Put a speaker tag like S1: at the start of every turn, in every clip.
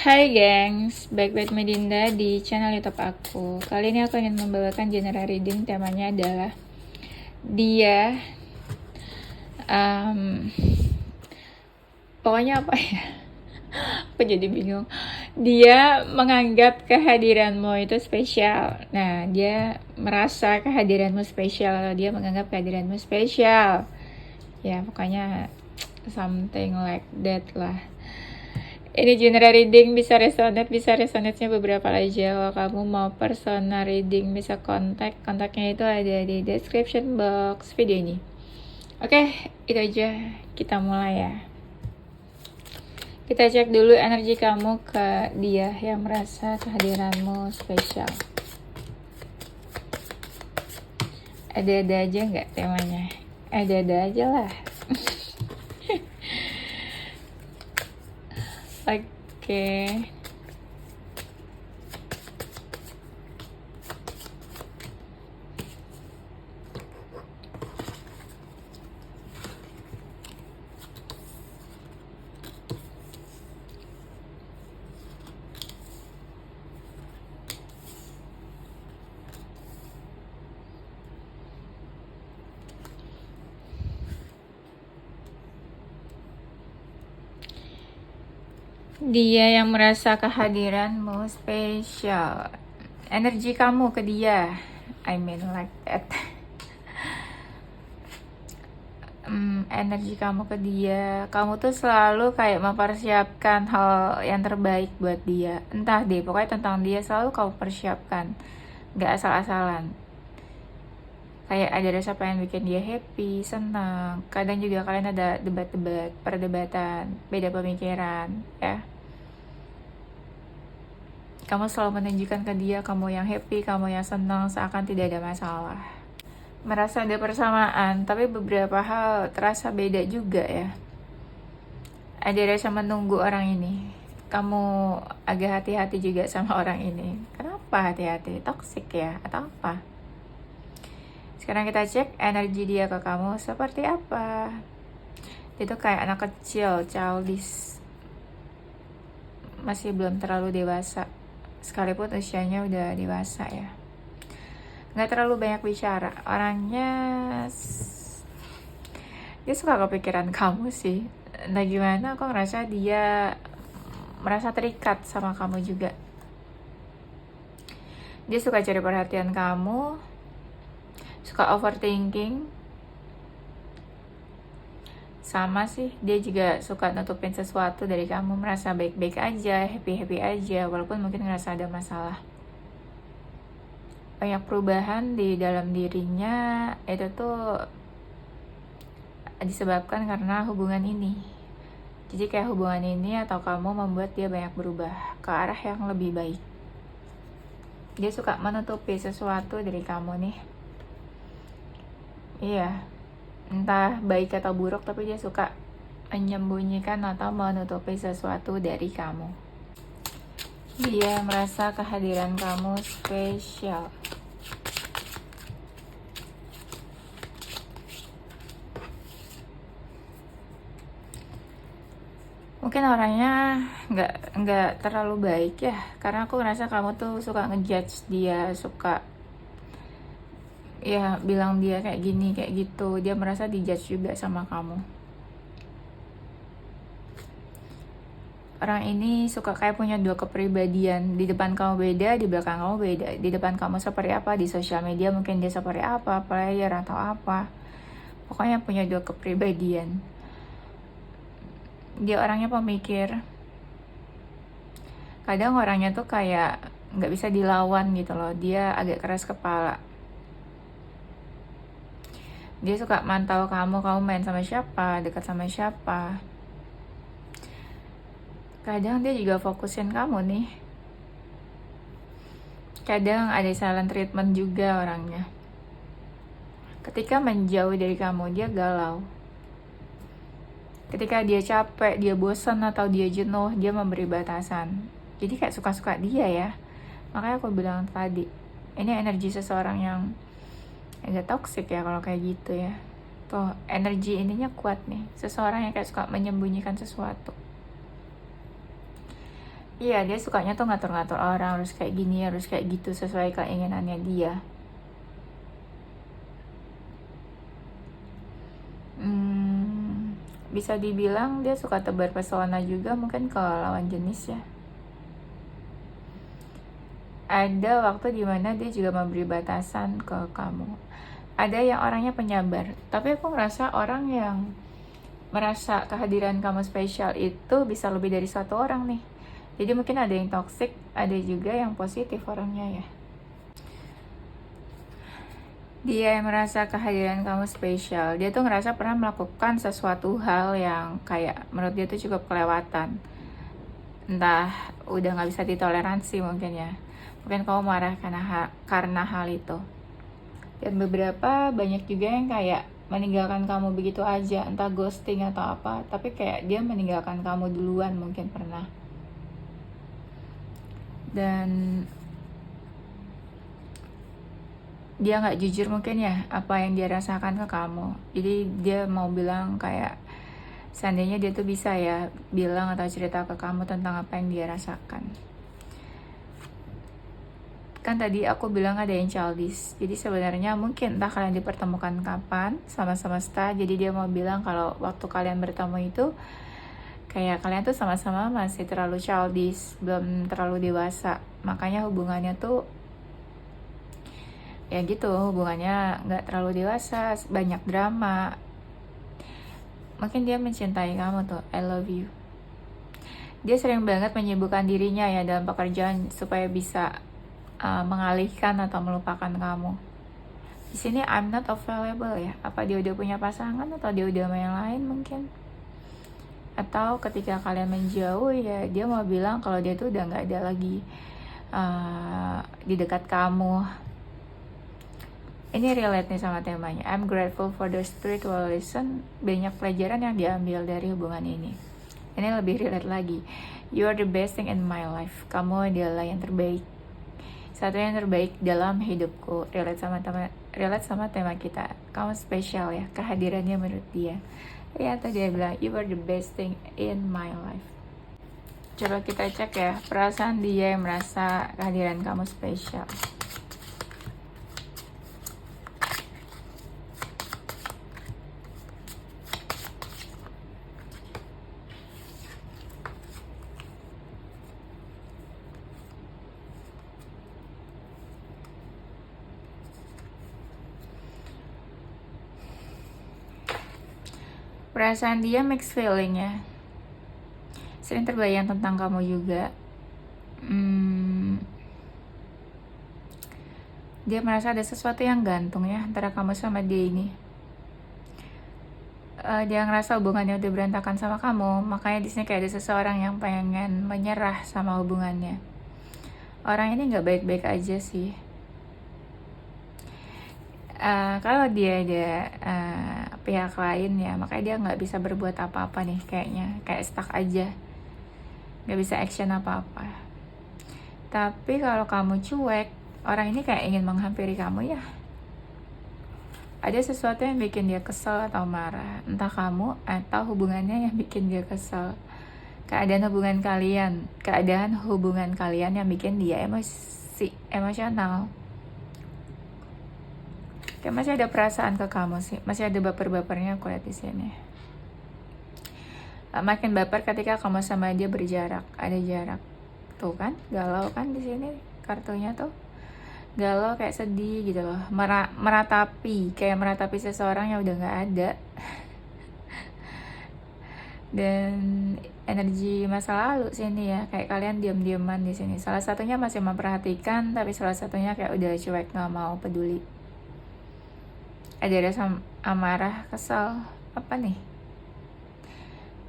S1: Hai gengs, baik-baik Medinda di channel YouTube aku. Kali ini aku ingin membawakan general reading, temanya adalah dia um, pokoknya apa ya? Aku jadi bingung. Dia menganggap kehadiranmu itu spesial. Nah, dia merasa kehadiranmu spesial, dia menganggap kehadiranmu spesial. Ya, pokoknya something like that lah. Ini general reading, bisa resonate-nya beberapa aja. Kalau kamu mau personal reading, bisa kontaknya itu ada di description box video ini. Oke, itu aja, kita mulai ya. Kita cek dulu energi kamu ke dia yang merasa kehadiranmu spesial. Ada-ada aja nggak temanya? Ada-ada aja lah. Oke. Dia yang merasa kehadiranmu spesial. Energi kamu ke dia, I mean like that. Energi kamu ke dia, kamu tuh selalu kayak mempersiapkan hal yang terbaik buat dia. Entah deh, pokoknya tentang dia selalu kamu persiapkan, gak asal-asalan. Kayak ada rasa pengen bikin dia happy, senang. Kadang juga kalian ada debat-debat, perdebatan, beda pemikiran, ya. Kamu selalu menunjukkan ke dia kamu yang happy, kamu yang senang, seakan tidak ada masalah. Merasa ada persamaan, tapi beberapa hal terasa beda juga ya. Ada rasa menunggu orang ini. Kamu agak hati-hati juga sama orang ini. Kenapa hati-hati? Toxic ya? Atau apa? Sekarang kita cek energi dia ke kamu seperti apa. Itu kayak anak kecil, childish. Masih belum terlalu dewasa. Sekalipun usianya udah dewasa ya. Gak terlalu banyak bicara. Orangnya dia suka kepikiran kamu sih. Nah gimana, aku ngerasa dia merasa terikat sama kamu juga. Dia suka cari perhatian kamu, suka overthinking. Sama sih, dia juga suka nutupin sesuatu dari kamu, merasa baik-baik aja, happy-happy aja, walaupun mungkin ngerasa ada masalah. Banyak perubahan di dalam dirinya, itu tuh disebabkan karena hubungan ini. Jadi kayak hubungan ini atau kamu membuat dia banyak berubah ke arah yang lebih baik. Dia suka menutupi sesuatu dari kamu nih. Iya, entah baik atau buruk, tapi dia suka menyembunyikan atau menutupi sesuatu dari kamu. Dia merasa kehadiran kamu spesial. Mungkin orangnya nggak terlalu baik ya, karena aku ngerasa kamu tuh suka ngejudge dia, suka ya bilang dia kayak gini kayak gitu. Dia merasa dijudge juga sama kamu. Orang ini suka kayak punya dua kepribadian. Di depan kamu beda, di belakang kamu beda. Di depan kamu seperti apa, di sosial media mungkin dia seperti apa, player atau apa. Pokoknya punya dua kepribadian. Dia orangnya pemikir. Kadang orangnya tuh kayak nggak bisa dilawan gitu loh. Dia agak keras kepala. Dia suka mantau kamu main sama siapa, dekat sama siapa. Kadang dia juga fokusin kamu nih. Kadang ada silent treatment juga orangnya. Ketika menjauh dari kamu, dia galau. Ketika dia capek, dia bosan atau dia jenuh, dia memberi batasan. Jadi kayak suka-suka dia ya. Makanya aku bilang tadi, ini energi seseorang yang agak toxic ya kalau kayak gitu ya. Tuh, energi ininya kuat nih. Seseorang yang kayak suka menyembunyikan sesuatu. Iya, dia sukanya tuh ngatur-ngatur orang, harus kayak gini, harus kayak gitu, sesuai keinginannya dia. Bisa dibilang dia suka tebar pesona juga mungkin ke lawan jenis ya. Ada waktu dimana dia juga memberi batasan ke kamu. Ada yang orangnya penyabar, tapi aku ngerasa orang yang merasa kehadiran kamu spesial itu bisa lebih dari satu orang nih. Jadi mungkin ada yang toxic, ada juga yang positif orangnya ya. Dia yang merasa kehadiran kamu spesial. Dia tuh ngerasa pernah melakukan sesuatu hal yang kayak menurut dia tuh cukup kelewatan. Entah udah nggak bisa ditoleransi mungkin ya. Mungkin kamu marah karena hal itu. Dan beberapa banyak juga yang kayak meninggalkan kamu begitu aja, entah ghosting atau apa, tapi kayak dia meninggalkan kamu duluan mungkin pernah. Dan dia nggak jujur mungkin ya apa yang dia rasakan ke kamu. Jadi dia mau bilang kayak seandainya dia tuh bisa ya bilang atau cerita ke kamu tentang apa yang dia rasakan. Kan tadi aku bilang ada yang childish. Jadi sebenarnya mungkin entah kalian dipertemukan kapan sama semesta. Jadi dia mau bilang kalau waktu kalian bertemu itu kayak kalian tuh sama-sama masih terlalu childish, belum terlalu dewasa. Makanya hubungannya tuh ya gitu, hubungannya nggak terlalu dewasa, banyak drama. Mungkin dia mencintai kamu tuh, I love you. Dia sering banget menyibukkan dirinya ya dalam pekerjaan supaya bisa mengalihkan atau melupakan kamu. Di sini I'm not available ya. Apa dia udah punya pasangan atau dia udah sama yang lain mungkin? Atau ketika kalian menjauh ya dia mau bilang kalau dia tuh udah nggak ada lagi di dekat kamu. Ini relate nih sama temanya. I'm grateful for the spiritual lesson. Banyak pelajaran yang diambil dari hubungan ini. Ini lebih relate lagi. You are the best thing in my life. Kamu adalah yang terbaik. Satu yang terbaik dalam hidupku. Relate sama tema kita. Kamu spesial ya, kehadirannya menurut dia. Ya tadi dia bilang you are the best thing in my life. Coba kita cek ya perasaan dia yang merasa kehadiran kamu spesial. Perasaan dia mixed feeling ya. Sering terbayang tentang kamu juga. Dia merasa ada sesuatu yang gantung ya antara kamu sama dia ini. Dia ngerasa hubungannya udah berantakan sama kamu, makanya di sini kayak ada seseorang yang pengen menyerah sama hubungannya. Orang ini nggak baik-baik aja sih. Kalau dia ada pihak lain ya, makanya dia nggak bisa berbuat apa-apa nih kayaknya, kayak stuck aja, nggak bisa action apa-apa. Tapi kalau kamu cuek, orang ini kayak ingin menghampiri kamu ya. Ada sesuatu yang bikin dia kesel atau marah, entah kamu atau hubungannya yang bikin dia kesel. Keadaan hubungan kalian yang bikin dia emosional. Kayak masih ada perasaan ke kamu sih, masih ada baper-bapernya aku lihat di sini. Makin baper ketika kamu sama dia berjarak, ada jarak. Tuh kan, galau kan di sini kartunya tuh. Galau kayak sedih gitu loh, meratapi seseorang yang udah nggak ada. Dan energi masa lalu sini ya, kayak kalian diam-diaman di sini. Salah satunya masih memperhatikan, tapi salah satunya kayak udah cuek, nggak mau peduli. Ada rasa amarah, kesal, apa nih?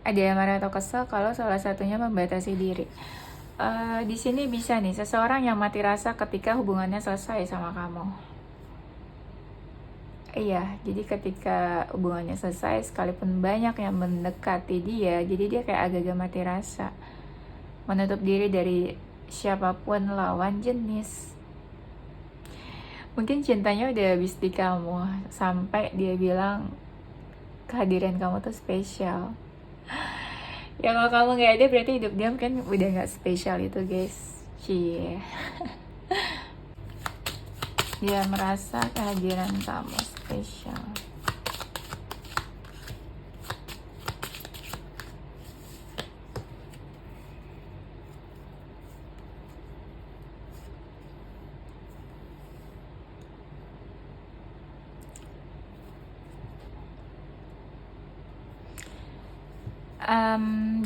S1: Ada amarah atau kesal kalau salah satunya membatasi diri. Di sini bisa nih seseorang yang mati rasa ketika hubungannya selesai sama kamu. Iya, jadi ketika hubungannya selesai, sekalipun banyak yang mendekati dia, jadi dia kayak agak-agak mati rasa, menutup diri dari siapapun lawan jenis. Mungkin cintanya udah habis di kamu, sampai dia bilang kehadiran kamu tuh spesial. Ya kalau kamu nggak ada berarti hidup dia mungkin udah nggak spesial itu guys. Cie. Dia merasa kehadiran kamu spesial.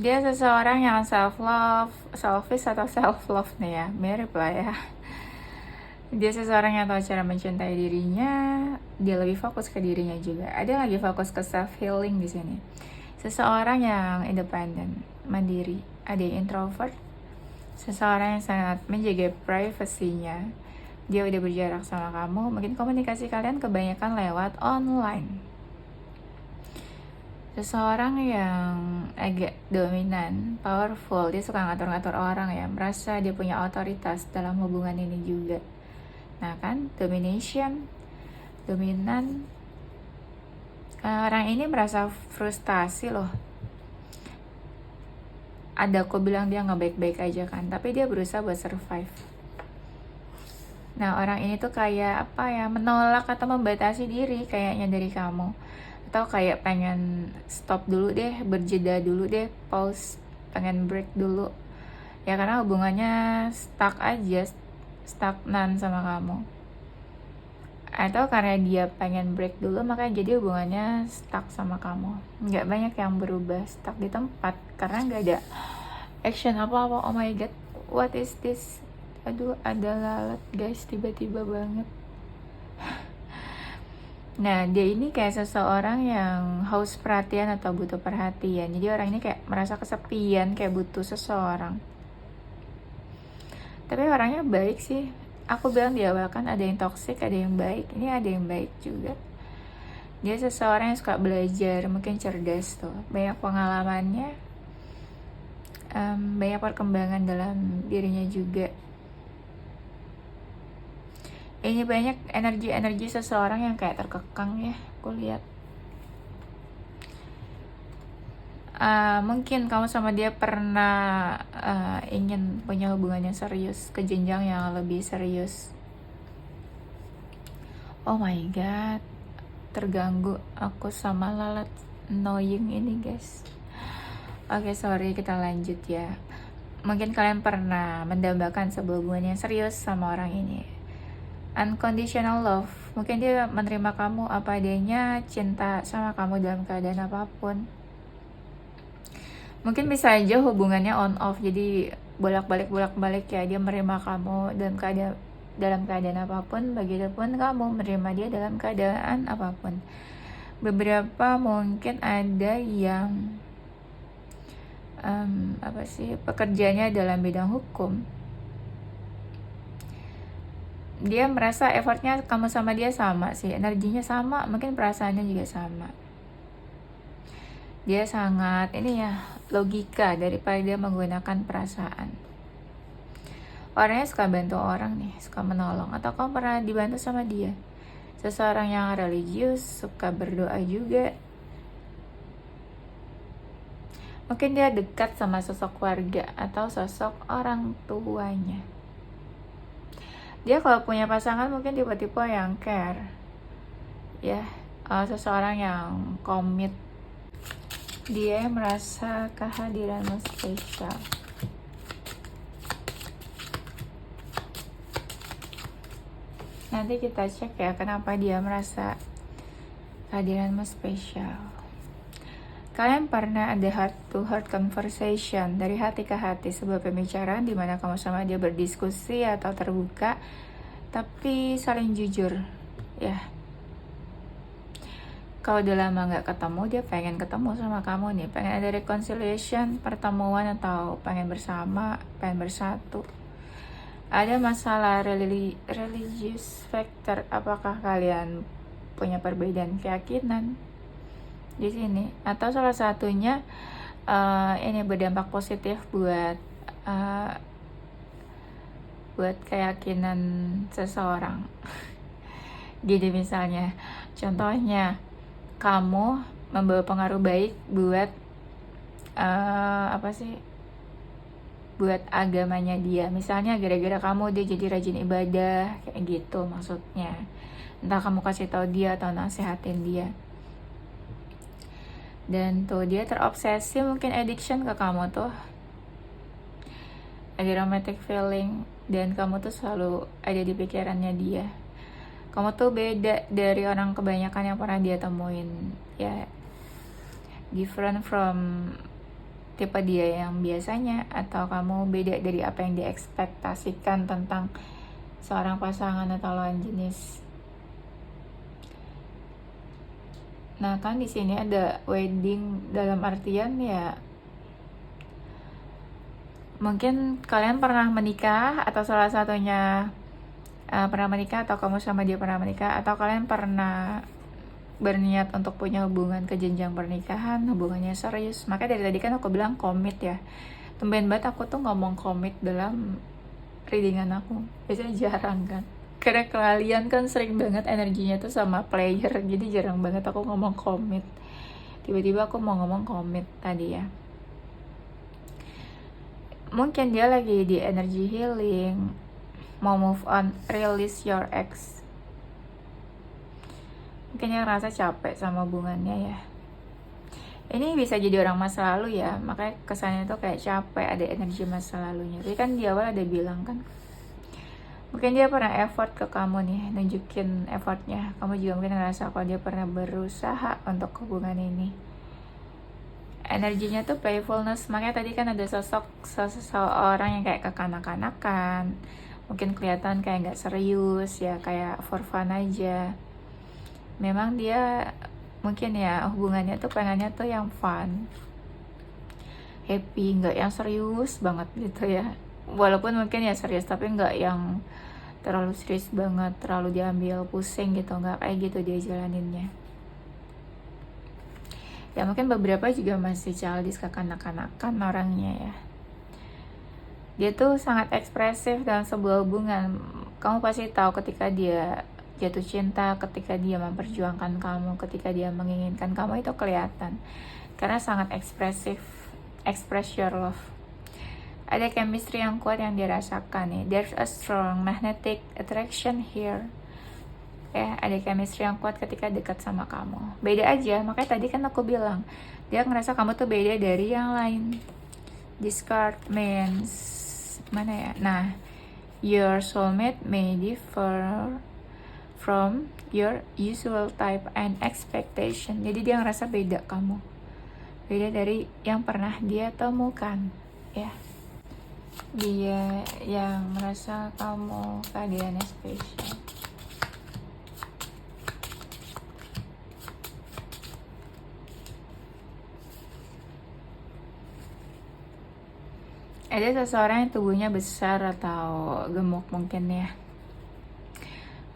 S1: Dia seseorang yang selfish atau self love nih ya, mirip lah ya. Dia seseorang yang tahu cara mencintai dirinya, dia lebih fokus ke dirinya juga. Ada lagi fokus ke self healing di sini. Seseorang yang independen, mandiri, ada yang introvert, seseorang yang sangat menjaga privasinya. Dia udah berjarak sama kamu, mungkin komunikasi kalian kebanyakan lewat online. Seseorang yang agak dominan, powerful, dia suka ngatur-ngatur orang ya, merasa dia punya otoritas dalam hubungan ini juga. Nah kan, domination, dominan, orang ini merasa frustasi loh. Ada aku bilang dia nggak baik-baik aja kan, tapi dia berusaha buat survive. Nah orang ini tuh kayak apa ya, menolak atau membatasi diri kayaknya dari kamu, atau kayak pengen stop dulu deh, berjeda dulu deh, pause, pengen break dulu ya, karena hubungannya stuck aja, stagnan sama kamu, atau karena dia pengen break dulu makanya jadi hubungannya stuck sama kamu. Nggak banyak yang berubah, stuck di tempat karena nggak ada action apa-apa. Oh my god, what is this? Aduh, ada lalat guys, tiba-tiba banget. Nah, dia ini kayak seseorang yang haus perhatian atau butuh perhatian. Jadi orang ini kayak merasa kesepian, kayak butuh seseorang. Tapi orangnya baik sih. Aku bilang di awal kan ada yang toksik, ada yang baik. Ini ada yang baik juga. Dia seseorang yang suka belajar, mungkin cerdas tuh. Banyak pengalamannya, banyak perkembangan dalam dirinya juga. Ini banyak energi-energi seseorang yang kayak terkekang ya, aku lihat. Mungkin kamu sama dia pernah ingin punya hubungan yang serius, ke jenjang yang lebih serius. Oh my god, terganggu aku sama lalat annoying ini guys. Oke, sorry, kita lanjut ya. Mungkin kalian pernah mendambakan sebuah hubungan yang serius sama orang ini. Unconditional love, mungkin dia menerima kamu apa adanya, cinta sama kamu dalam keadaan apapun. Mungkin bisa aja hubungannya on off, jadi bolak-balik ya, dia menerima kamu dalam keadaan apapun, begitupun kamu menerima dia dalam keadaan apapun. Beberapa mungkin ada yang pekerjaannya dalam bidang hukum. Dia merasa effortnya kamu sama dia sama sih, energinya sama, mungkin perasaannya juga sama. Dia sangat ini ya, logika daripada dia menggunakan perasaan. Orangnya suka bantu orang nih, suka menolong. Atau kamu pernah dibantu sama dia? Seseorang yang religius, suka berdoa juga. Mungkin dia dekat sama sosok keluarga atau sosok orang tuanya. Dia kalau punya pasangan mungkin tipe-tipe yang care ya, seseorang yang komit. Dia merasa kehadiranmu spesial. Nanti kita cek ya kenapa dia merasa kehadiranmu spesial. Kalian pernah ada heart to heart conversation, dari hati ke hati, sebuah pembicaraan di mana kamu sama dia berdiskusi atau terbuka, tapi saling jujur, ya. Kalau udah lama nggak ketemu, dia pengen ketemu sama kamu nih, pengen ada reconciliation, pertemuan, atau pengen bersama, pengen bersatu. Ada masalah religious factor, apakah kalian punya perbedaan keyakinan di sini, atau salah satunya ini berdampak positif buat keyakinan seseorang. Jadi misalnya, contohnya kamu membawa pengaruh baik buat apa sih, buat agamanya dia. Misalnya gara-gara kamu dia jadi rajin ibadah kayak gitu maksudnya. Entah kamu kasih tahu dia atau nasehatin dia. Dan tuh dia terobsesi, mungkin addiction ke kamu tuh. Ada romantic feeling dan kamu tuh selalu ada di pikirannya dia. Kamu tuh beda dari orang kebanyakan yang pernah dia temuin, ya. Different from tipe dia yang biasanya, atau kamu beda dari apa yang diekspektasikan tentang seorang pasangan atau lawan jenis. Nah, kan di sini ada wedding dalam artian ya mungkin kalian pernah menikah, atau salah satunya pernah menikah, atau kamu sama dia pernah menikah, atau kalian pernah berniat untuk punya hubungan ke jenjang pernikahan, hubungannya serius. Makanya dari tadi kan aku bilang komit ya. Tumben banget aku tuh ngomong komit dalam readingan aku. Biasanya jarang kan. Karena kalian kan sering banget energinya tuh sama player, jadi jarang banget aku ngomong komit. Tiba-tiba aku mau ngomong komit tadi ya. Mungkin dia lagi di energy healing, mau move on, release your ex. Mungkin dia ngerasa capek sama hubungannya ya. Ini bisa jadi orang masa lalu ya, makanya kesannya tuh kayak capek, ada energi masa lalunya. Tapi kan di awal ada bilang kan, mungkin dia pernah effort ke kamu nih, nunjukin effortnya. Kamu juga mungkin ngerasa kalau dia pernah berusaha untuk hubungan ini. Energinya tuh playfulness, makanya tadi kan ada sosok seseorang yang kayak kekanak-kanakan, mungkin kelihatan kayak nggak serius ya, kayak for fun aja. Memang dia mungkin ya hubungannya tuh pengennya tuh yang fun, happy, nggak yang serius banget gitu ya. Walaupun mungkin ya serius, tapi nggak yang terlalu serius banget, terlalu diambil pusing gitu, nggak kayak gitu dia jalaninnya. Ya mungkin beberapa juga masih childish, kekanak-kanakan orangnya ya. Dia tuh sangat ekspresif dalam sebuah hubungan. Kamu pasti tahu ketika dia jatuh cinta, ketika dia memperjuangkan kamu, ketika dia menginginkan kamu, itu kelihatan. Karena sangat ekspresif, express your love. Ada chemistry yang kuat yang dirasakan nih. There's a strong magnetic attraction here. Ya, ada chemistry yang kuat ketika dekat sama kamu. Beda aja, makanya tadi kan aku bilang, dia ngerasa kamu tuh beda dari yang lain. Discard means, mana ya? Nah, your soulmate may differ from your usual type and expectation. Jadi dia ngerasa beda kamu, beda dari yang pernah dia temukan ya. Dia yang merasa kamu kehadirannya spesial. Ada seseorang yang tubuhnya besar atau gemuk mungkin ya.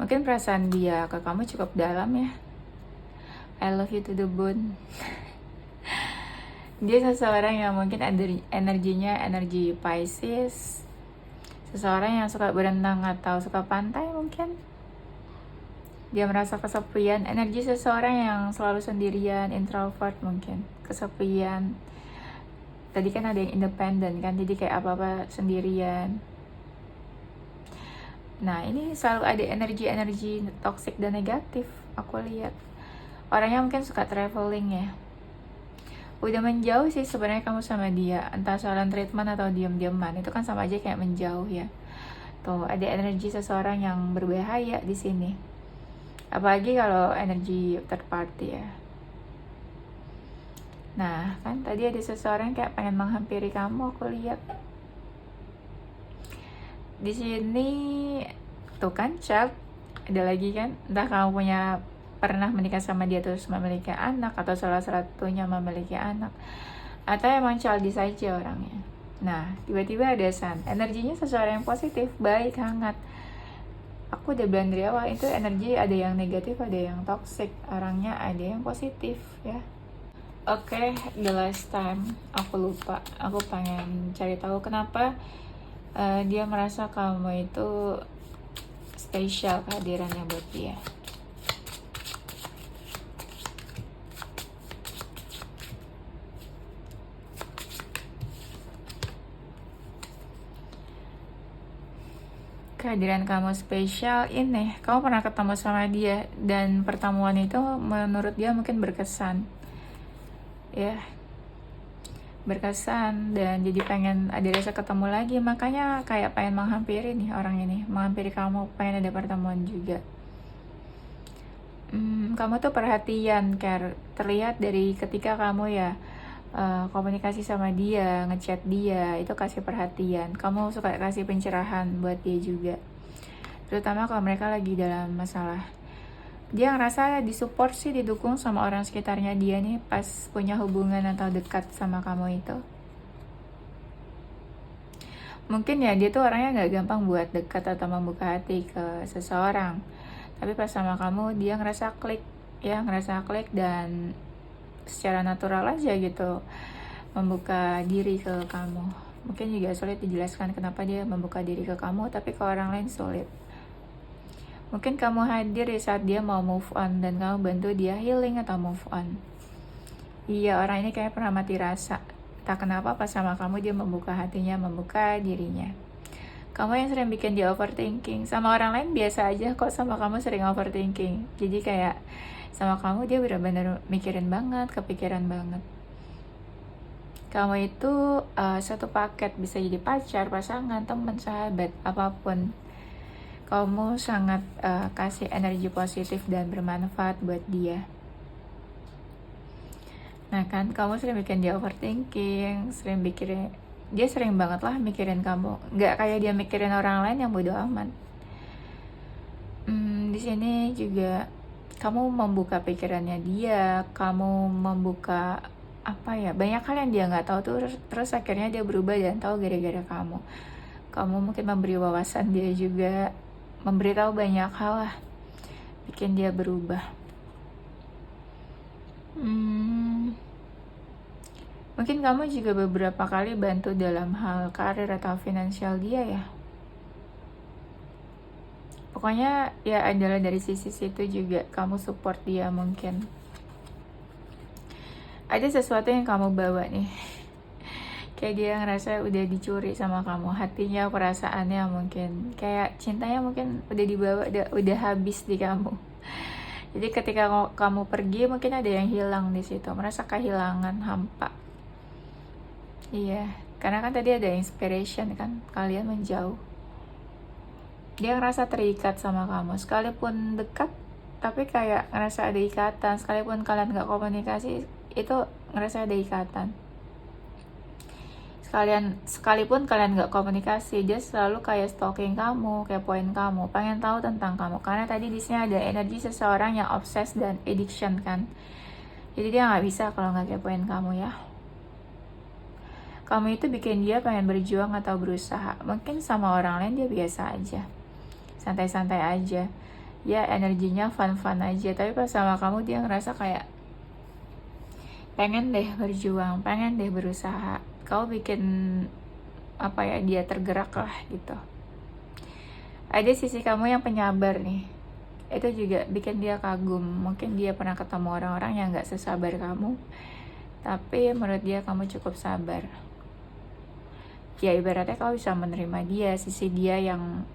S1: Mungkin perasaan dia ke kamu cukup dalam ya. I love you to the bone. Dia seseorang yang mungkin energinya energi Pisces. Seseorang yang suka berenang atau suka pantai mungkin. Dia merasa kesepian. Energi seseorang yang selalu sendirian, introvert mungkin. Kesepian. Tadi kan ada yang independen kan, jadi kayak apa-apa sendirian. Nah, ini selalu ada energi-energi toxic dan negatif, aku lihat. Orangnya mungkin suka traveling ya. Udah menjauh sih sebenarnya kamu sama dia, entah soalan treatment atau diam-diaman, itu kan sama aja kayak menjauh ya. Tuh, ada energi seseorang yang berbahaya di sini. Apalagi kalau energi third party ya. Nah, kan tadi ada seseorang kayak pengen menghampiri kamu, aku lihat. Di sini tuh kan child, ada lagi kan, entah kamu pernah menikah sama dia terus memiliki anak, atau salah satunya memiliki anak, atau emang childish saja orangnya. Nah, tiba-tiba ada sun, energinya seseorang yang positif, baik, hangat. Aku udah bilang dari awal, itu energi ada yang negatif, ada yang toxic, orangnya ada yang positif ya. Oke, the last time aku lupa, aku pengen cari tahu kenapa dia merasa kamu itu spesial, kehadirannya buat dia. kehadiran kamu spesial ini, kamu pernah ketemu sama dia dan pertemuan itu menurut dia mungkin berkesan, ya, berkesan dan jadi pengen ada rasa ketemu lagi, makanya kayak pengen menghampiri nih orang ini, menghampiri kamu, pengen ada pertemuan juga. Kamu tuh perhatian, Ker, terlihat dari ketika kamu ya komunikasi sama dia, ngechat dia, itu kasih perhatian. Kamu suka kasih pencerahan buat dia juga. Terutama kalau mereka lagi dalam masalah. Dia ngerasa disupport sih, didukung sama orang sekitarnya dia nih pas punya hubungan atau dekat sama kamu itu. Mungkin ya dia tuh orangnya gak gampang buat dekat atau membuka hati ke seseorang. Tapi pas sama kamu dia ngerasa klik, ya ngerasa klik dan secara natural aja gitu membuka diri ke kamu. Mungkin juga sulit dijelaskan kenapa dia membuka diri ke kamu, tapi ke orang lain sulit. Mungkin kamu hadir di saat dia mau move on dan kamu bantu dia healing atau move on. Iya, orang ini kayak pernah mati rasa. Tak kenapa pas sama kamu dia membuka hatinya, membuka dirinya. Kamu yang sering bikin dia overthinking. Sama orang lain biasa aja kok, sama kamu sering overthinking. Jadi kayak sama kamu dia benar-benar mikirin banget, kepikiran banget. Kamu itu satu paket, bisa jadi pacar, pasangan, teman, sahabat, apapun. Kamu sangat kasih energi positif dan bermanfaat buat dia. Nah kan, kamu sering bikin dia overthinking, sering mikirin, dia sering banget lah mikirin kamu. Nggak kayak dia mikirin orang lain yang bodo amat. Di sini juga kamu membuka pikirannya dia, kamu membuka apa ya, banyak hal yang dia nggak tahu tuh, terus akhirnya dia berubah dan tahu gara-gara kamu. Kamu mungkin memberi wawasan dia juga, memberitahu banyak hal lah, bikin dia berubah. Mungkin kamu juga beberapa kali bantu dalam hal karir atau finansial dia ya. Pokoknya ya adalah dari sisi situ juga kamu support dia mungkin. Ada sesuatu yang kamu bawa nih. Kayak dia ngerasa udah dicuri sama kamu, hatinya, perasaannya mungkin. Kayak cintanya mungkin udah dibawa, udah habis di kamu. Jadi ketika kamu pergi mungkin ada yang hilang di situ, merasa kehilangan, hampa. Iya, karena kan tadi ada inspiration kan, kalian menjauh. Dia ngerasa terikat sama kamu, sekalipun dekat, tapi kayak ngerasa ada ikatan. Sekalipun kalian gak komunikasi, itu ngerasa ada ikatan. Sekalipun kalian gak komunikasi, dia selalu kayak stalking kamu, kepoin kamu, pengen tahu tentang kamu. Karena tadi di sini ada energi seseorang yang obses dan addiction kan. Jadi dia nggak bisa kalau nggak kepoin kamu ya. Kamu itu bikin dia pengen berjuang atau berusaha. Mungkin sama orang lain dia biasa aja, santai-santai aja, ya energinya fun-fun aja. Tapi pas sama kamu dia ngerasa kayak pengen deh berjuang, pengen deh berusaha. Kau bikin apa ya, dia tergerak lah gitu. Ada sisi kamu yang penyabar nih, itu juga bikin dia kagum. Mungkin dia pernah ketemu orang-orang yang gak sesabar kamu, tapi menurut dia kamu cukup sabar. Ya ibaratnya kau bisa menerima dia, sisi dia yang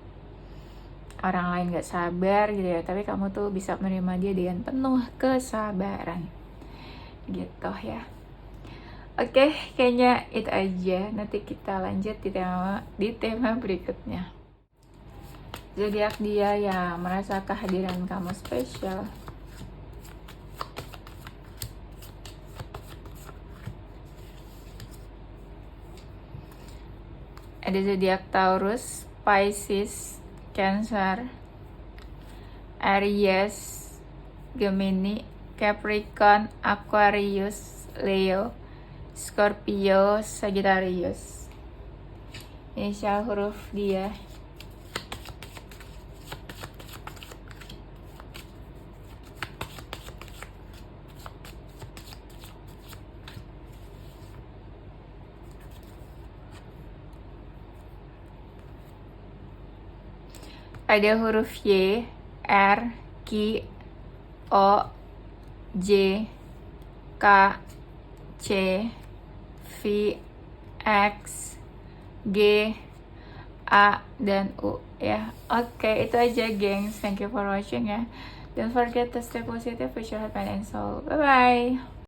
S1: orang lain gak sabar gitu ya, tapi kamu tuh bisa menerima dia dengan penuh kesabaran gitu ya. Oke, kayaknya itu aja. Nanti kita lanjut di tema berikutnya. Zodiak dia yang merasa kehadiran kamu spesial. Ada zodiak Taurus, Pisces, Cancer, Aries, Gemini, Capricorn, Aquarius, Leo, Scorpio, Sagittarius. Inisial huruf dia. Ada huruf Y, R, Q, O, J, K, C, V, X, G, A dan U ya. Oke, itu aja gengs. Thank you for watching ya. Don't forget to stay positive with your heart, mind, and soul. Bye bye.